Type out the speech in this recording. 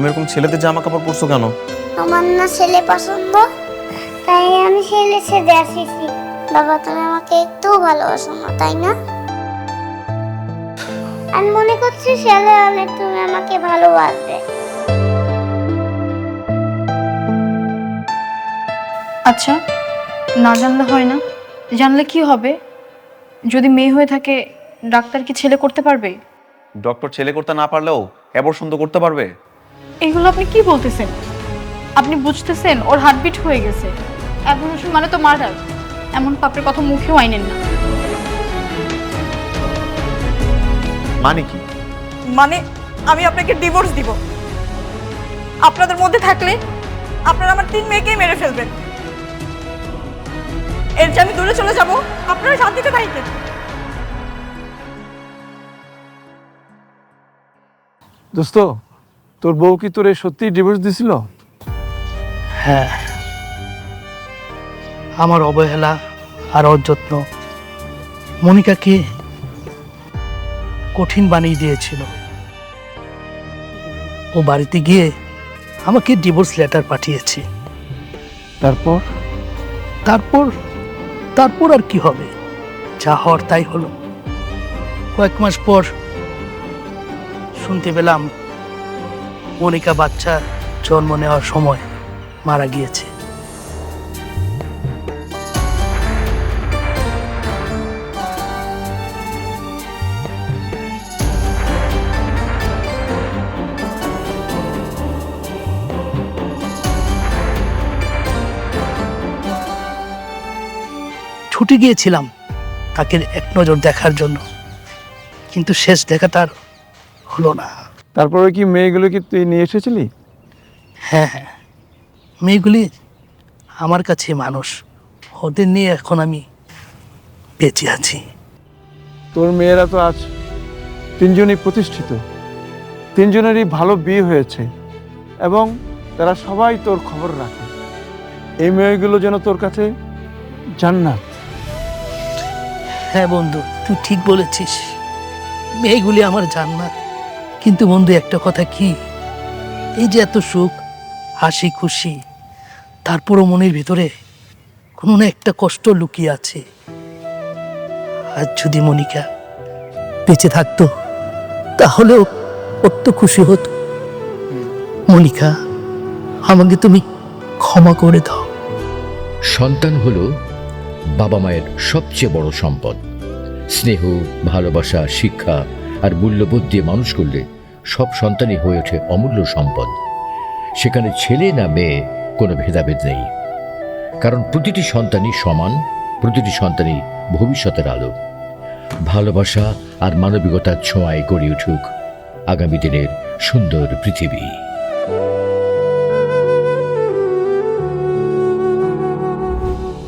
তুমি এরকম ছেলেদের জামা কাপড় পরছো কেন? আমার না ছেলে পছন্দ, তাই আমি ছেলে সেজে আসিছি। বাবা, তুমি আমাকে একটু ভালোবাসো না, তাই না? আমি মনে করছি ছেলে হলে তুমি আমাকে ভালোবাসবে। আচ্ছা, না জানলে হয় না, জানলে কি হবে? যদি মেয়ে হয়ে থাকে, ডাক্তার কি ছেলে করতে পারবে? ডক্টর ছেলে করতে না পারলেও অ্যাবর্শন তো করতে পারবে। এগুলো আপনি কি বলতেছেন? আপনি বুঝতেছেন ওর হার্টবিট হয়ে গেছে। অ্যাবর্শন মানে তো মার্ডার। এমন পাপের কথা মুখেও আইনেন না। মানে কি? মানে আমি আপনাকে ডিভোর্স দিব। আপনাদের মধ্যে থাকলে আপনারা আমার 3 মেয়েকেই মেরে ফেলবেন। এর যে আমি দূরে চলে যাব, আপনারা শান্তিতে থাকেন। দোস্ত, তোর বউ কি তোরে সত্যি ডিভোর্স দিছিল? হ্যাঁ, আমার অবহেলা আর অযত্ন মনিকাকে কঠিন বানিয়ে দিয়েছিল। ও বাড়িতে গিয়ে আমাকে ডিভোর্স লেটার পাঠিয়েছে। তারপর? তারপর তারপর আর কি হবে? যা হওয়ার তাই হলো। কয়েক মাস পর শুনতে পেলাম মনিকা বাচ্চা জন্ম নেওয়ার সময় মারা গিয়েছে। ছুটে গিয়েছিলাম তাকে এক নজর দেখার জন্য, কিন্তু শেষ দেখাটা আর হলো না। তারপরে কি মেয়েগুলো কি তুই নিয়ে এসেছিলি? হ্যাঁ হ্যাঁ, মেয়েগুলি আমার কাছে মানুষ। ওদের নিয়ে এখন আমি বেঁচে আছি। তোর মেয়েরা তো আজ 3জনই প্রতিষ্ঠিত, 3জনেরই ভালো বিয়ে হয়েছে এবং তারা সবাই তোর খবর রাখে। এই মেয়েগুলো যেন তোর কাছে জান্নাত। হ্যাঁ বন্ধু, তুই ঠিক বলেছিস, মেয়েগুলি আমার জান্নাত। কিন্তু বন্ধু, একটা কথা কি, এই যে এত সুখ, হাসি খুশি, তারপরও মনের ভিতরে কোনো না একটা কষ্ট লুকিয়ে আছে। আর যদি মনিকা বেঁচে থাকতো তাহলেও কত খুশি হতো। মনিকা, আমাকে তুমি ক্ষমা করে দাও। সন্তান হলো বাবা মায়ের সবচেয়ে বড় সম্পদ। স্নেহ, ভালোবাসা, শিক্ষা আর মূল্যবোধ দিয়ে মানুষ করলে সব সন্তানই হয়ে ওঠে অমূল্য সম্পদ। সেখানে ছেলে না মেয়ে কোনো ভেদাভেদ নেই, কারণ প্রতিটি সন্তানই সমান, প্রতিটি সন্তানই ভবিষ্যতের আলো। ভালোবাসা আর মানবিকতার ছোঁয়ায় গড়ে উঠুক আগামী দিনের সুন্দর পৃথিবী।